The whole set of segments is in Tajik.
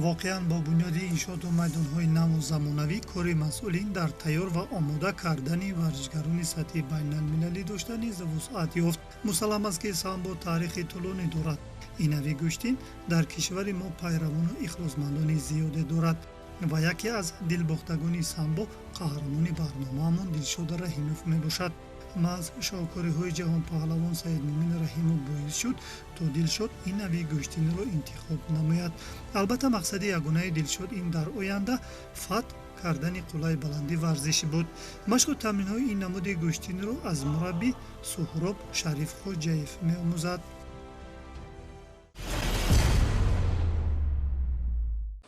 воқеан бо бунёди иншооту майдонҳои наву замонавӣ кори масъулин дар тайёр ва омода кардани варзишгарони сатҳи байналмилалӣ дошта низ вусъат ёфт. мусаллам аст ки самбо таърихи тӯлонӣ дорад. ин нави гӯштин дар кишвари мо пайравону ихлосмандони зиёде дорад ва яке аз дилбохтагони самбо қаҳрамони барномаамон Дилшод Раҳимов мебошад. маъз шоҳкориҳои ҷаҳонпаҳлавон Саидмоъмин Раҳимов боис шуд то Дилшод ин нави гӯштинро интихоб намояд. албатта мақсади ягонаи Дилшод ин дар оянда фатҳ кардани қуллаи баланди варзишӣ буд. машқу тамринҳои ин намуди гӯштинро аз мураббӣ Суҳроб Шарифхоҷаев меомӯзад.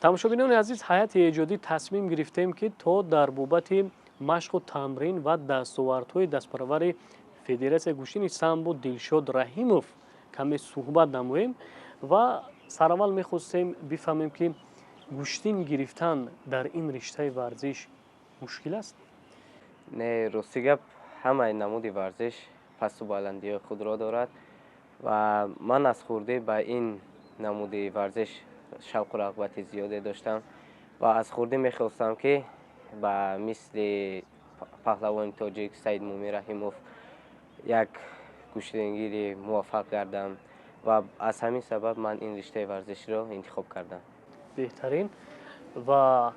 тамошобинони азиз, ҳайати эҷодӣ тасмим гирифтем ки то дар бобати машқу тамрин ва дастовардҳои дастпаравари Федератсияи гӯштини самбо Дилшод Раҳимов каме суҳбат намоем ва сараввал мехостем бифаҳмем ки гӯштин гирифтан дар ин риштаи варзиш мушкил аст? Не, рости гап, ҳамаи намуди варзиш пасту баландиҳои худро дорад ва ман аз хурдӣ ба ин намуди варзиш шавқу рағбати зиёде доштам ва аз хурдӣ мехостам ки ба мисли паҳлавони тоҷик Саидмоъмин Раҳимов як гӯштингири муваффақ гардам ва аз ҳамин сабаб ман ин риштаи варзишро интихоб кардам. беҳтарин. ва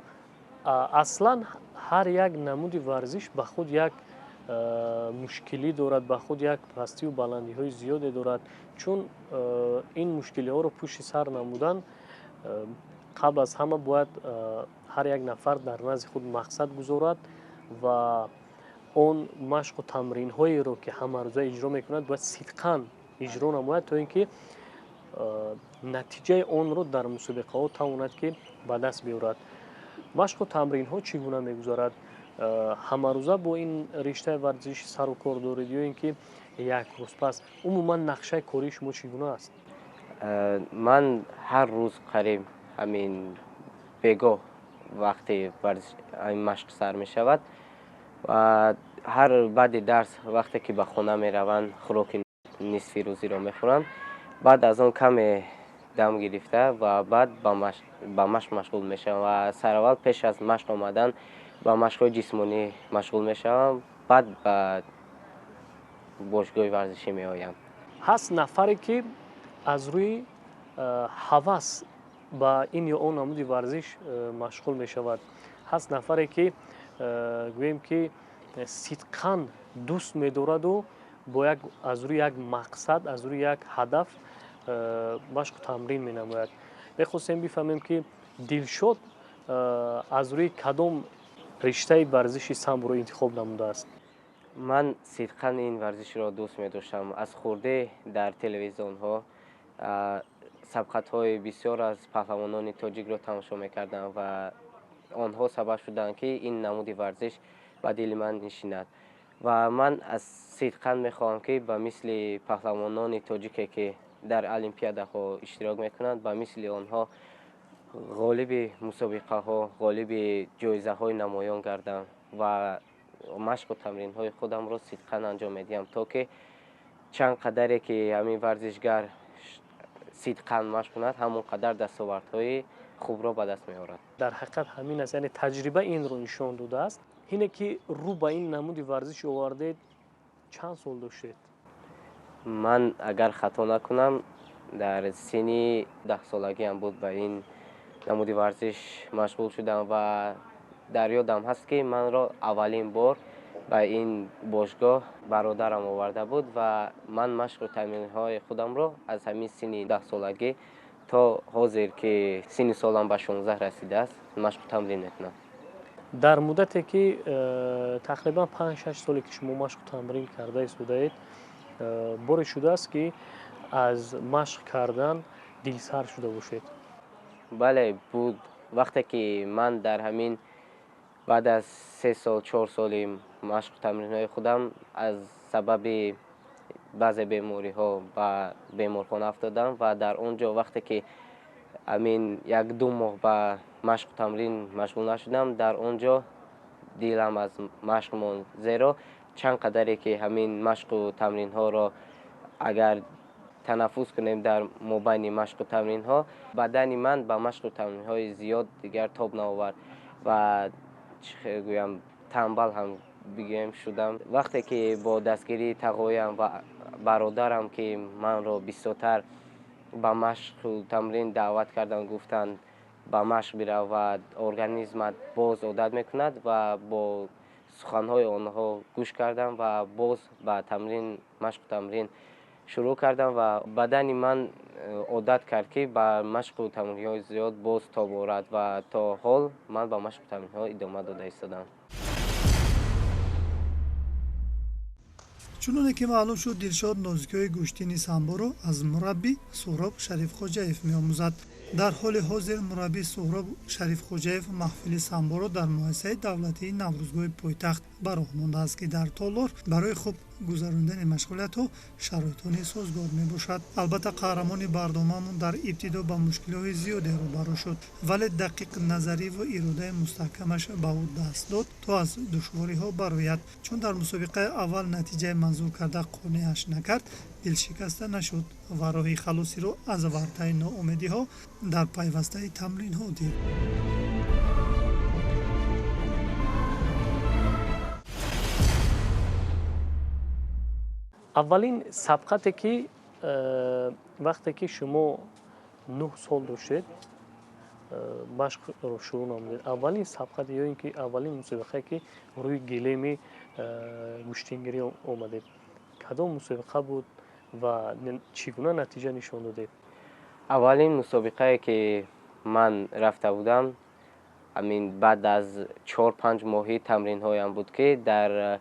аслан ҳар як намуди варзиш ба худ як мушкилӣ дорад, ба худ як пастию баландиҳои зиёде дорад, чун ин мушкилиҳоро пушти сар намудан қабл аз ҳама бояд ҳар як нафар дар назди худ мақсад гузорад ва он машқу тамринҳоеро ки ҳамарӯза иҷро мекунад бояд сидқан иҷро намояд то ин ки натиҷаи онро дар мусобиқаҳо тавонад ки ба даст биёрад. машқу тамринҳо чӣ гуна мегузарад? ҳамарӯза бо ин риштаи варзиш сару кор доред ё ин ки як рӯз пас? умуман нақшаи кории шумо чӣ гуна аст? ман ҳар рӯз қариб ҳамин бегоҳ вақти машқ сар мешавад ва ҳар баъди дарс вақте ки ба хона мераванд хӯроки нисфи рӯзиро мехӯранд. баъд аз он каме дам гирифта ва баъд ба машқ машғул мешавам ва сараввал пеш аз машқ омадан ба машқҳои ҷисмонӣ машғул мешавам, баъд ба бошгоҳи варзишӣ меоям. ҳаст нафаре ки аз рӯи ҳавас ба ин ё он намуди варзиш машғул мешавад. ҳаст нафаре ки гӯем ки сидқан дӯст медораду бо аз рӯи як мақсад, аз рӯи як ҳадаф машқу тамрин менамояд. мехостем бифаҳмем ки Дилшод аз рӯи кадом риштаи варзиши самборо интихоб намудааст? ман сидқан ин варзишро дӯст медоштам. аз хурдӣ дар телевизионҳо сабқатҳои бисёр аз паҳлавонони тоҷикро тамошо мекардам ва онҳо сабаб шуданд ки ин намуди варзиш ба дили ман нишинад ва ман аз сидқан мехоҳам ки ба мисли паҳлавонони тоҷике ки дар олимпиадаҳо иштирок мекунанд ба мисли онҳо ғолиби мусобиқаҳо, ғолиби ҷоизаҳои намоён гардам ва машқу тамринҳои худамро сидқан анҷом медиҳам, то ки чанд қадаре ки ҳамин варзишгар сидқан машқ кунад, ҳамон қадар дастовардҳои хубро ба даст меорад. дар ҳақиқат ҳамин аст, яъне таҷриба инро нишон додааст. ине ки рӯ ба ин намуди варзиш овардед, чанд сол доштед? ман агар хато накунам дар синни 10 солагиам буд ба ин намуди варзиш машғул шудам ва дар ёдам ҳаст ки манро аввалин бор ба ин бошгоҳ бародарам оварда буд ва ман машқу тамринҳои худамро аз ҳамин синни 10 солагӣ то ҳозир ки синни солам ба 16 расидааст машқу тамрин мекунам. дар муддате ки тақрибан 5-6 соле ки шумо машқу тамрин карда истодаед, боре шудааст ки аз машқ кардан дилсар шуда бошед? бале, буд. вақте ки ман дар ҳамин баъд аз 3 сол 4 соли машқу тамринҳои худам аз сабаби баъзе бемориҳо ба беморхона афтодам ва дар он ҷо вақте ки амин 1-2 моҳ ба машқу тамрин машғул нашудам, дар он ҷо дилам аз машқ монд, зеро чанд қадаре ки ҳамин машқу тамринҳоро агар танаффус кунем дар мобайни машқу тамринҳо, бадани ман ба машқу тамринҳои зиёд дигар тоб наовард ва чӣ гӯям танбал ҳам бигӯем шудам. Вақте ки бо дастгирии тағоям ва бародарам ки манро бисёртар ба машқу тамрин даъват карданд, гуфтанд ба машқ бирав ва организмат боз одат мекунад ва бо суханҳои онҳо гӯш кардам ва боз ба тамрин машқу тамрин шурӯъ кардам ва бадани ман одат кард ки ба машқу тамринҳои зиёд боз тоб орад ва то ҳол ман ба машқу тамринҳо идома дода истодам. чуноне ки маълум шуд, Дилшод нозикиҳои гӯштини самборо аз мураббӣ Суҳроб Шарифхоҷаев меомӯзад. дар ҳоли ҳозир мураббӣ Суҳроб Шарифхоҷаев маҳфили самборо дар муассисаи давлатии Наврӯзгоҳи пойтахт ба роҳ мондааст, ки дар толор барои хуб гузарондани машғулиятҳо шароитони созгор мебошад. албатта қаҳрамони барномаамон дар ибтидо ба мушкилиҳои зиёде рӯбарӯ шуд, вале дақиқ назарӣ ва иродаи мустаҳкамаш ба ӯ даст дод то аз душвориҳо барояд. чун дар мусобиқаи аввал натиҷаи манзур карда қонеаш накард, дилшикаста нашуд ва роҳи халосиро аз вартаи ноумедиҳо дар пайвастаи тамринҳо дид. аввалин сабқате ки вақте ки шумо 9 сол доштед машқро шурӯъ намудед, аввалин сабқате ё ин ки аввалин мусобиқае ки рӯи гилеми гӯштингирӣ омадед, кадом мусобиқа буд ва чӣ гуна натиҷа нишон додед? аввалин мусобиқае ки ман рафта будам, амин баъд аз 4-5 моҳи тамринҳоям буд ки дар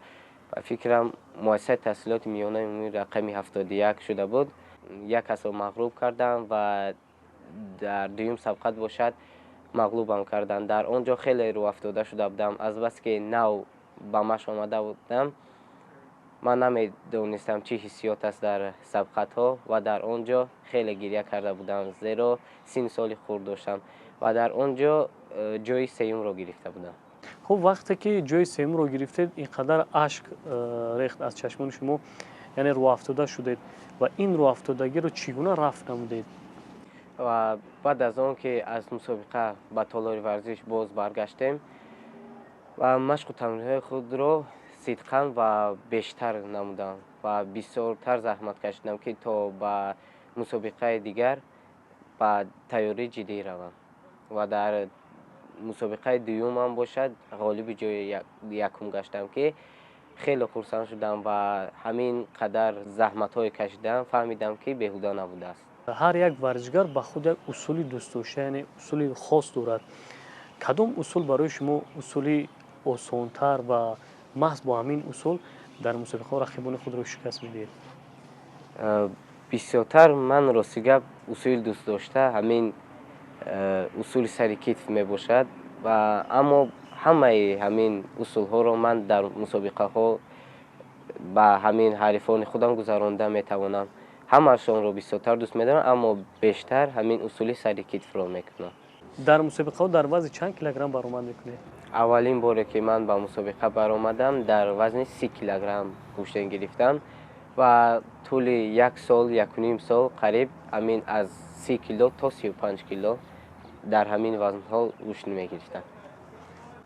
ба фикрам муассисаи таҳсилоти миёнаи умумии рақами 71 шуда буд. як касро мағлуб кардам ва дар дуюм сабқат бошад мағлубам карданд. дар он ҷо хеле рӯафтода шуда будам, азбасе ки нав ба машқ омада будам. ман намедонистам чӣ ҳиссиёт аст дар сабқатҳо ва дар он ҷо хеле гирья карда будам, зеро синни соли хурд доштам ва дар он ҷо ҷои сеюмро гирифта будам. хуб, вақте ки ҷои сеюмро гирифтед, ин қадар ашк рехт аз чашмони шумо, яъне рӯафтода шудед ва ин рӯафтодагиро чӣ гуна рафт намудед? ва баъд аз он ки аз мусобиқа ба толори варзиш боз баргаштем ва машқу тамринҳои худро сидқан ва бештар намудам ва бисёртар заҳмат кашидам ки то ба мусобиқаи дигар ба тайёрӣ ҷиддӣ равам ва дар мусобиқаи дуюмам бошад ғолиби ҷои якум гаштам ки хеле хурсанд шудам ва ҳамин қадар заҳматҳое кашидам, фаҳмидам ки беҳуда набудааст. ҳар як варзишгар ба худ як усули дӯстдошта, яъне усули хос дорад. кадом усул барои шумо усули осонтар ва маҳз бо ҳамин усул дар мусобиқаҳо рақибони худро шикаст медиҳед? бисёртар ман рости гап усули дӯстдошта ҳамин усули сари китф мебошад ва аммо ҳамаи ҳамин усулҳоро ман дар мусобиқаҳо ба ҳамин ҳарифони худам гузаронда метавонам. ҳамаашонро бисёртар дӯст медорам, аммо бештар ҳамин усули сари китфро мекунам. дар мусобиқаҳо дар вазни чанд килограмм баромад мекунед? аввалин боре ки ман ба мусобиқа баромадам, дар вазни 30 килограмм гӯштен гирифтам ва тӯли 1 сол, 1.5 сол қариб амин аз 30 кило то 35 кило дар ҳамин вазнҳо гӯшт мегирифтам.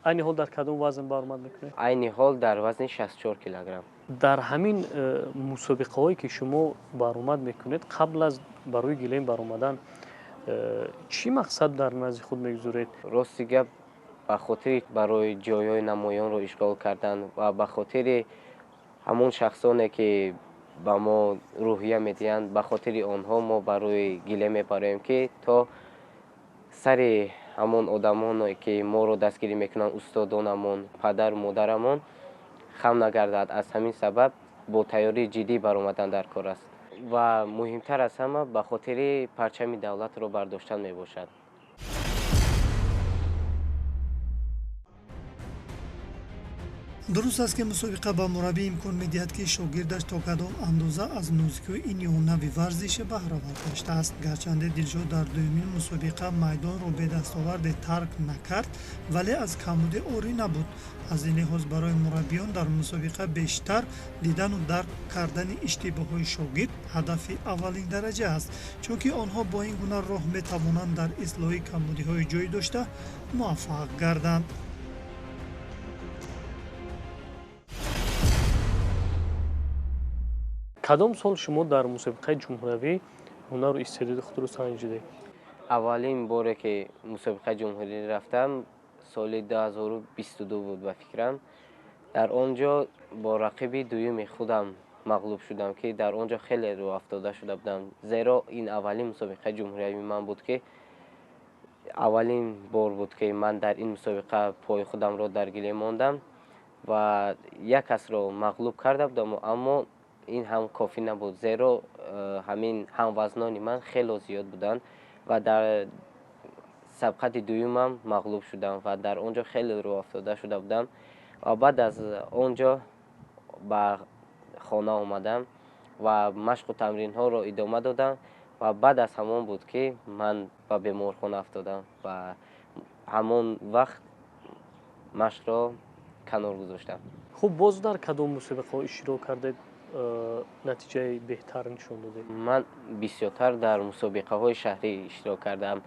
айни ҳол дар кадом вазн баромад мекунед? айни ҳол дар вазни 64 килограмм. дар ҳамин мусобиқаҳое ки шумо баромад мекунед, қабл аз барои гилем баромадан чӣ мақсад дар назди худ мегузоред? рости гап ба хотири барои ҷойҳои намоёнро ишғол кардан ва ба хотири ҳамон шахсоне ки ба мо рӯҳия медиҳанд, ба хотири онҳо мо барои гилем мебароем ки то сари ҳамон одамоне ки моро дастгирӣ мекунанд, устодонамон, падару модарамон хам нагардад. аз ҳамин сабаб бо тайёрии ҷиддӣ баромадан дар кор аст ва муҳимтар аз ҳама ба хотири парчами давлатро бардоштан мебошад. дуруст аст ки мусобиқа ба мураббӣ имкон медиҳад ки шогирдаш то кадом андоза аз нозикиҳои ин ё нави варзиш баҳравар гаштааст. Гарчанде Дилшод дар дуюмин мусобиқа майдонро бе дастоварде тарк накард, вале аз камбудӣ орӣ набуд. аз ин лиҳоз барои мураббиён дар мусобиқа бештар дидану дарк кардани иштибоҳҳои шогирд ҳадафи аввалин дараҷа аст, чунки онҳо бо ин гуна роҳ метавонанд дар ислоҳи камбудиҳои ҷой дошта муваффақ гарданд. кадом сол шумо дар мусобиқаи ҷумҳуравӣ ҳунару истеъдоди худро санҷидед? аввалин боре ки мусобиқаи ҷумҳурӣ рафтам соли 2022 буд ба фикрам. дар он ҷо бо рақиби дуюми худам мағлуб шудам, ки дар он ҷо хеле рӯафтода шуда будам. зеро ин аввалин мусобиқаи ҷумҳуриявӣ ман буд, ки аввалин бор буд ки ман дар ин мусобиқа пои худамро дар гиле мондам ва як касро мағлуб карда будам, аммо ин ҳам кофӣ набуд, зеро ҳамин ҳамвазнони ман хело зиёд буданд ва дар сабқати дуюмам мағлуб шудам ва дар он ҷо хеле рӯафтода шуда будам. ва баъд аз он ҷо ба хона омадам ва машқу тамринҳоро идома додам ва баъд аз ҳамон буд ки ман ба беморхона афтодам ва ҳамон вақт машқро канор гузоштам. хуб, боз дар кадом мусобиқаҳо иштирок кардед, натиҷаи беҳтар нишон додед? ман бисёртар дар мусобиқаҳои шаҳрӣ иштирок кардам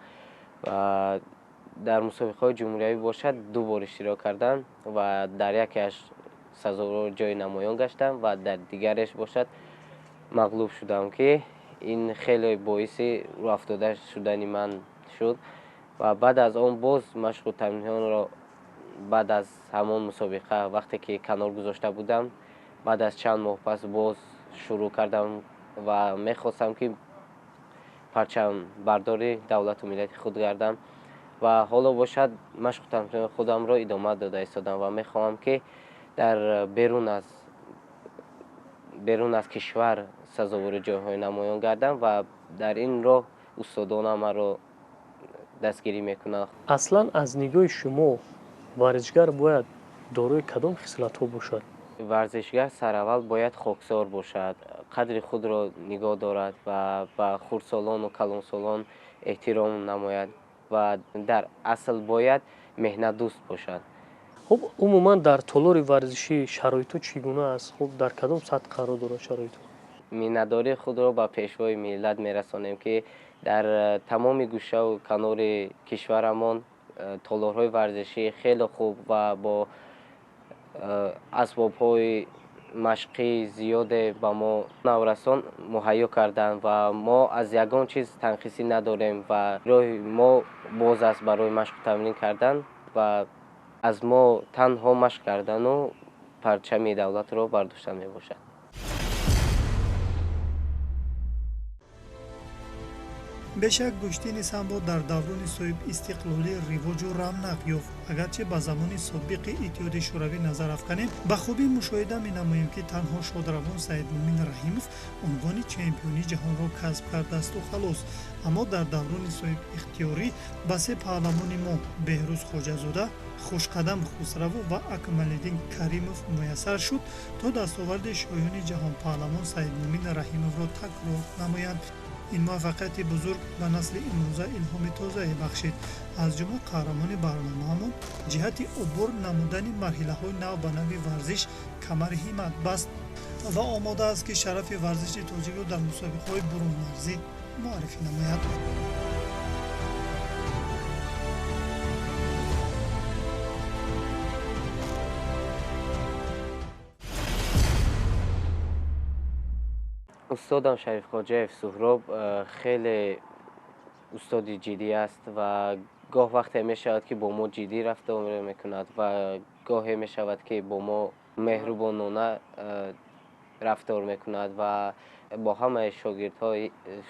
ва дар мусобиқаҳои ҷумҳуриявӣ бошад 2 бор иштирок кардам ва дар якеаш сазовор ҷои намоён гаштам ва дар дигареш бошад мағлуб шудам, ки ин хеле боиси рӯафтода шудани ман шуд ва баъд аз он боз машқу тамринҳоро баъд аз ҳамон мусобиқа вақте ки канор гузошта будам, баъд аз чанд моҳ пас боз шурӯъ кардам ва мехостам ки парчамбардори давлату миллати худ гардам ва ҳоло бошад машқу тамринҳои худамро идома дода истодам ва мехоҳам ки дар берун аз кишвар сазовори ҷойҳои намоён гардам ва дар ин роҳ устодонам маро дастгирӣ мекунанд. аслан аз нигоҳи шумо варзишгар бояд дорои кадом хислатҳо бошад? варзишгар сараввал бояд хоксор бошад, қадри худро нигоҳ дорад ва ба хурдсолону калонсолон эҳтиром намояд ва дар асл бояд меҳнатдӯст бошад. хуб, умуман дар толори варзишӣ шароитҳо чӣ гуна аст? хуб, дар кадом сатҳ қарор дорад шароитҳо? миннатдории худро ба пешвои миллат мерасонем, ки дар тамоми гӯшаву канори кишварамон толорҳои варзишӣ хеле хуб ва бо асбобҳои машқӣ зиёде ба мо наврасон муҳайё карданд ва мо аз ягон чиз танқисӣ надорем ва роҳи мо боз аст барои машқу тамрин кардан ва аз мо танҳо машқ кардану парчами давлатро бардоштан мебошад. бешак гӯштини самбо дар даврони соҳиб истиқлолӣ ривоҷу равнақ ёфт. агарчи ба замони собиқи иттиҳоди шӯравӣ назар афканем, ба хубӣ мушоҳида менамоем, ки танҳо шодравон Саидмуъмин Раҳимов унвони чемпиони ҷаҳонро касб кардасту халос. аммо дар даврони соҳиб ихтиёрӣ ба се паҳлавони мо Беҳрӯз Хоҷазода, Хушқадам Хусраву ва Акмалиддин Каримов муяссар шуд, то дастоварди шоҳиёни ҷаҳон паҳлавон Саидмуъмин Раҳимовро такрор намоянд. ин муваффақияти бузург ба насли имрӯза илҳоми тозае бахшид. аз ҷумла қаҳрамони барномаамон ҷиҳати убур намудани марҳилаҳои нав ба нави варзиш камари ҳиммат баст ва омода аст ки шарафи варзиши тоҷикро дар мусобиқаҳои бурунмарзӣ муаррифӣ намояд. устодам Шарифхоҷаев Суҳроб хеле устоди ҷиддӣ аст ва гоҳ вақте мешавад ки бо мо ҷиддӣ рафтор мекунад ва гоҳе мешавад ки бо мо меҳрубонона рафтор мекунад ва бо ҳамаи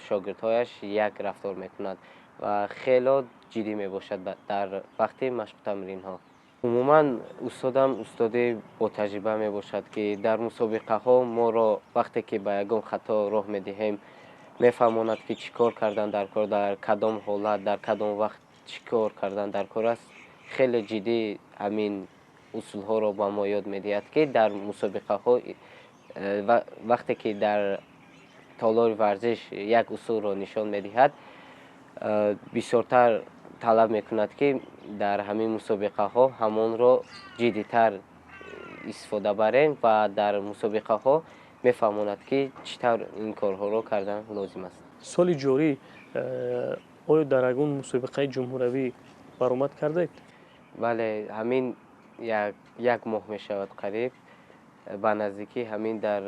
шогирдҳояш як рафтор мекунад ва хело ҷиддӣ мебошад дар вақти машқу тамринҳо. умуман устодам устоди ботаҷриба мебошад, ки дар мусобиқаҳо моро вақте ки ба ягон хато роҳ медиҳем мефаҳмонад ки чӣ кор кардан дар кор, дар кадом ҳолат, дар кадом вақт чӣ кор кардан дар кор аст. хеле ҷиддӣ ҳамин усулҳоро ба мо ёд медиҳад, ки дар мусобиқаҳо вақте ки дар толори варзиш як усулро нишон медиҳад, бисёртар талаб мекунад, ки дар ҳамин мусобиқаҳо ҳамонро ҷиддитар истифода барем ва дар мусобиқаҳо мефаҳмонад, ки чӣ тавр ин корҳоро кардан лозим аст. соли ҷорӣ оё дар ягон мусобиқаи ҷумҳуравӣ баромад кардаед? бале, ҳамин як моҳ мешавад қариб, ба наздикӣ ҳамин дар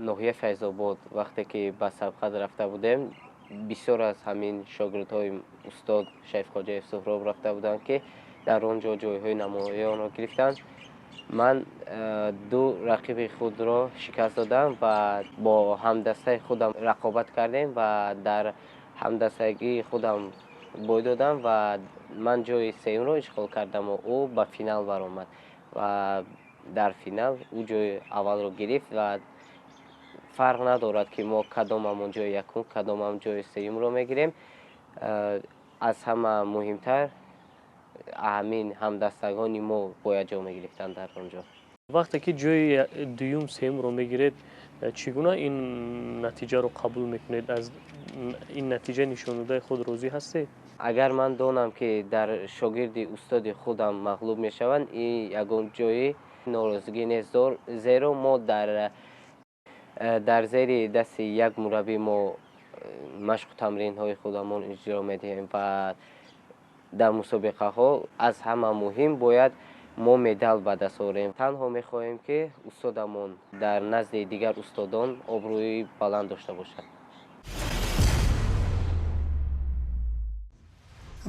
ноҳияи Файзобод вақте ки ба сабқат рафта будем, бисёр аз ҳамин шогирдҳои устод Шайххоҷаев Суҳроб рафта буданд, ки дар он ҷо ҷойҳои намоёнро гирифтанд. ман ду рақиби худро шикаст додам ва бо ҳамдастаи худам рақобат кардем ва дар ҳамдастагии худам бой додам ва ман ҷои сеюмро ишғол кардаму ӯ ба финал баромад ва дар финал ӯ ҷои аввалро гирифт ва фарқ надорад, ки мо кадомамон ҷои якум, кадомам ҷои сеюмро мегирем. аз ҳама муҳимтар ҳамин ҳамдастагони мо бояд ҷо мегирифтанд дар он ҷо. вақте ки ҷои дуюм сеюмро мегиред, чӣ гуна ин натиҷаро қабул мекунед? аз ин натиҷаи нишондодаи худ розӣ ҳастед? агар ман донам, ки дар шогирди устоди худам мағлуб мешаванд, ин ягон ҷои норозигӣ нест, зеро мо дар зери дасти як мураббӣ мо машқу тамринҳои худамон иҷро медиҳем ва дар мусобиқаҳо аз ҳама муҳим бояд мо медал ба даст орем. танҳо мехоҳем, ки устодамон дар назди дигар устодон обрӯи баланд дошта бошад.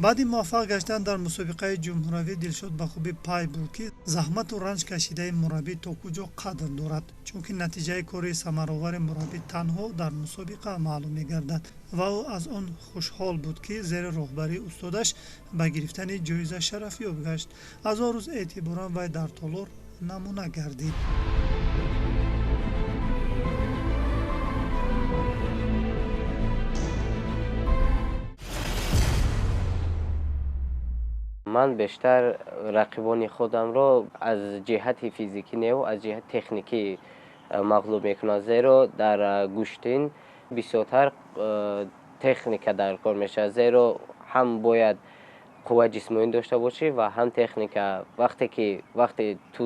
баъди муваффақ гаштан дар мусобиқаи ҷумҳуравӣ Дилшод ба хубӣ пай бурд, ки заҳмату ранҷ кашидаи мураббӣ то куҷо қадр дорад, чунки натиҷаи кори самаровари мураббӣ танҳо дар мусобиқа маълум мегардад ва ӯ аз он хушҳол буд, ки зери роҳбарии устодаш ба гирифтани ҷоиза шарафёб гашт. аз он рӯз эътиборан вай дар толор намуна гардид. ман бештар рақибони худамро аз ҷиҳати физикӣ неву аз ҷиҳати техникӣ мағлуб мекунам, зеро дар гӯштин бисёртар техника дар кор мешавад, зеро ҳам бояд қувваи ҷисмонӣ дошта бошӣ ва ҳам техника. вақте ту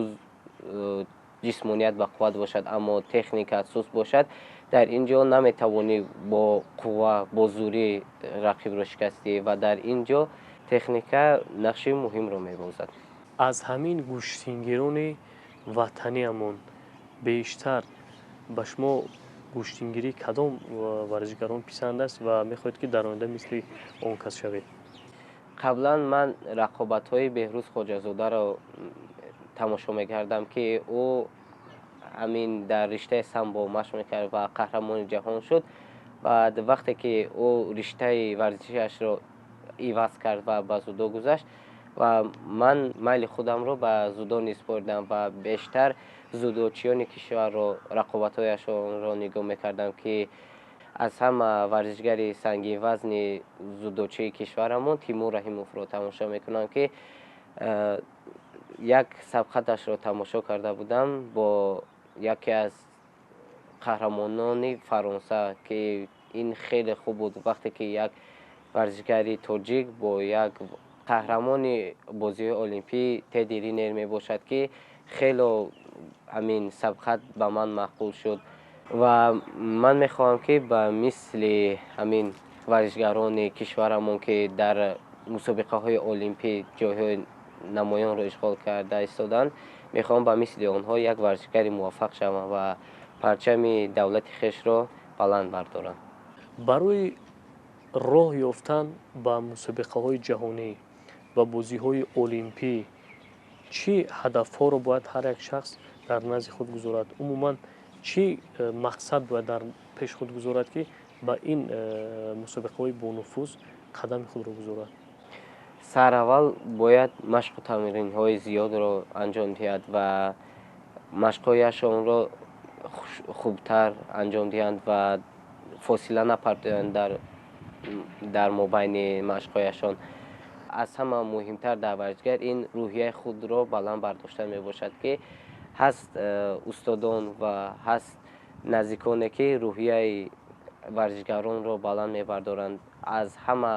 ҷисмоният ба қувват бошад, аммо техника суст бошад, дар ин ҷо наметавонӣ бо қувва, бо зурӣ рақибро шикастӣ ва дар ин ҷо техника нақши муҳимро мебозад. аз ҳамин гӯштингирони ватаниамон бештар ба шумо гӯштингирӣ кадом варзишгарон писанд аст ва мехоҳед, ки дар оянда мисли он кас шавед? қаблан ман рақобатҳои Беҳрӯз Хоҷазодаро тамошо мекардам, ки ӯ ҳамин дар риштаи самбо машқ мекард ва қаҳрамони ҷаҳон шуд. баъд вақте ки ӯ риштаи варзишашро иваз кард ва ба зудо гузашт ва ман майли худамро ба зудо ниспоридам ва бештар зудочиёни кишварро рақобатҳояшонро нигоҳ мекардам, ки аз ҳама варзишгари сангинвазни зудочии кишварамон Тимур Раҳимовро тамошо мекунам, ки як сабқаташро тамошо карда будам бо яке аз қаҳрамонони Фаронса, ки ин хеле хуб буд. вақте ки як варзишгари тоҷик бо як қаҳрамони бозиҳои олимпӣ Теди Ринер мебошад, ки хело ҳамин сабқат ба ман маъқул шуд ва ман мехоҳам, ки ба мисли ҳамин варзишгарони кишварамон, ки дар мусобиқаҳои олимпӣ ҷойҳои намоёнро ишғол карда истоданд, мехоҳам ба мисли онҳо як варзишгари муваффақ шавам ва парчами давлати хешро баланд бардорам. барои роҳ ёфтан ба мусобиқаҳои ҷаҳонӣ ва бозиҳои олимпӣ чӣ ҳадафҳоро бояд ҳар як шахс дар назди худ гузорад? умуман чӣ мақсад бояд дар пеши худ гузорад, ки ба ин мусобиқаҳои бонуфуз қадами худро гузорад? сараввал бояд машқу тамринҳои зиёдро анҷом диҳад ва машқҳояшонро хубтар анҷом диҳанд ва фосила напартоянд дар мобайни машқҳояшон. аз ҳама муҳимтар дар варзишгар ин рӯҳияи худро баланд бардоштан мебошад, ки ҳаст устодон ва ҳаст наздиконе ки рӯҳияи варзишгаронро баланд мебардоранд. Аз ҳама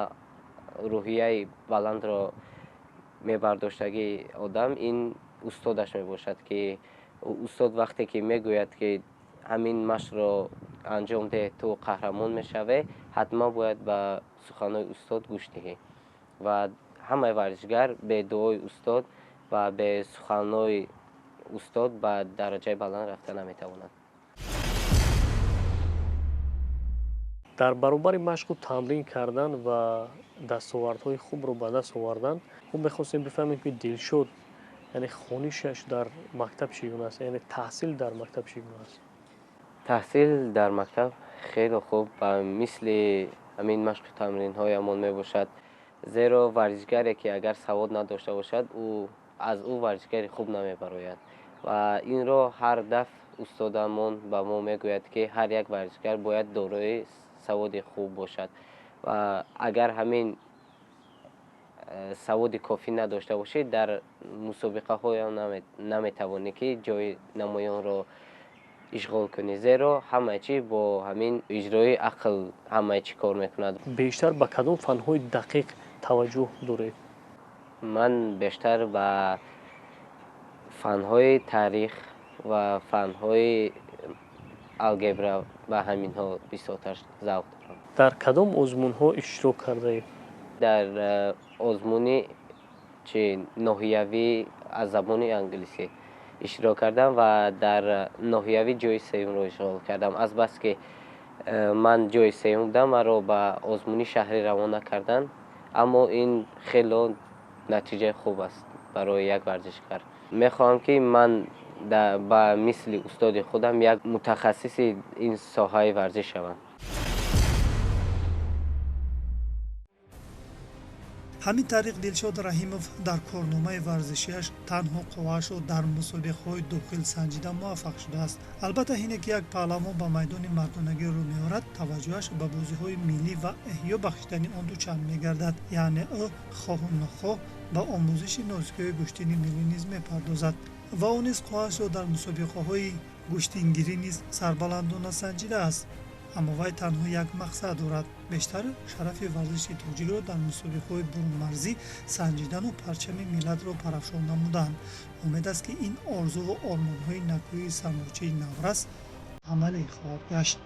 рӯҳияи баландро мебардоштаги одам ин устодаш мебошад, ки устод вақте ки мегӯяд ки ҳамин машқро анҷом деҳ ту қаҳрамон мешавӣ, ҳатман бояд ба суханои устод гӯш диҳӣ ва ҳамаи варзишгар бе дуои устод ва бе суханои устод ба дараҷаи баланд рафта наметавонад. дар баробари машқу тамрин кардан ва дастовардҳои хубро ба даст овардан, хуб мехостем бифаҳмем ки Дилшод яъне хонишаш дар мактаб чӣ гуна аст, яъне таҳсил дар мактаб чӣ гуна аст? таҳсил дар мактаб хеле хуб ба мисли ҳамин машқу тамринҳоямон мебошад, зеро варзишгаре ки агар савод надошта бошад, аз ӯ варзишгари хуб намебарояд ва инро ҳар дафъ устодамон ба мо мегӯяд, ки ҳар як варзишгар бояд дорои саводи хуб бошад ва агар ҳамин саводи кофӣ надошта бошӣ, дар мусобиқаҳоям наметавонӣ ки ҷои намоёнро ишғол кунӣ, зеро ҳамаи чӣ бо ҳамин иҷрои ақл ҳамаи чӣ кор мекунад. бештар ба кадом фанҳои дақиқ таваҷҷӯҳ доред? ман бештар ба фанҳои таърих ва фанҳои алгебра ва ҳаминҳо бисёртар завқ дорам. дар кадом озмунҳо иштирок кардаед? дар озмуни ноҳиявӣ аз забони англисӣ иштирок кардам ва дар ноҳиявӣ ҷои сеюмро ишғол кардам. Азбас ки ман ҷои сеюм будам, маро ба озмуни шаҳрӣ равона кардан, аммо ин хело натиҷаи хуб аст барои як варзишгар. Мехоҳам ки ман ба мисли устоди худам як мутахассиси ин соҳаи варзиш шавам. ҳамин тариқ Дилшод Раҳимов дар корномаи варзишиаш танҳо қувваашро дар мусобиқаҳои дохил санҷида муваффақ шудааст. Албатта ине ки як паҳлавон ба майдони мардонагӣ рӯ меорад, таваҷҷӯҳаш ба бозиҳои миллӣ ва эҳё бахшидани он дучанд мегардад, яъне ӯ хоҳу нохоҳ ба омӯзиши нозикиҳои гӯштини миллӣ низ мепардозад ва он низ қувваашро дар мусобиқаҳои гӯштингирӣ низ сарбаландона санҷидааст. аммо вай танҳо як мақсад дорад: бештар шарафи варзиши тоҷикро дар мусобиқаҳои бурунмарзӣ санҷидану парчами миллатро парафшон намудан. умед аст ки ин орзуву ормонҳои накӯии самлучаи Наврас амалӣ хоҳад гашт.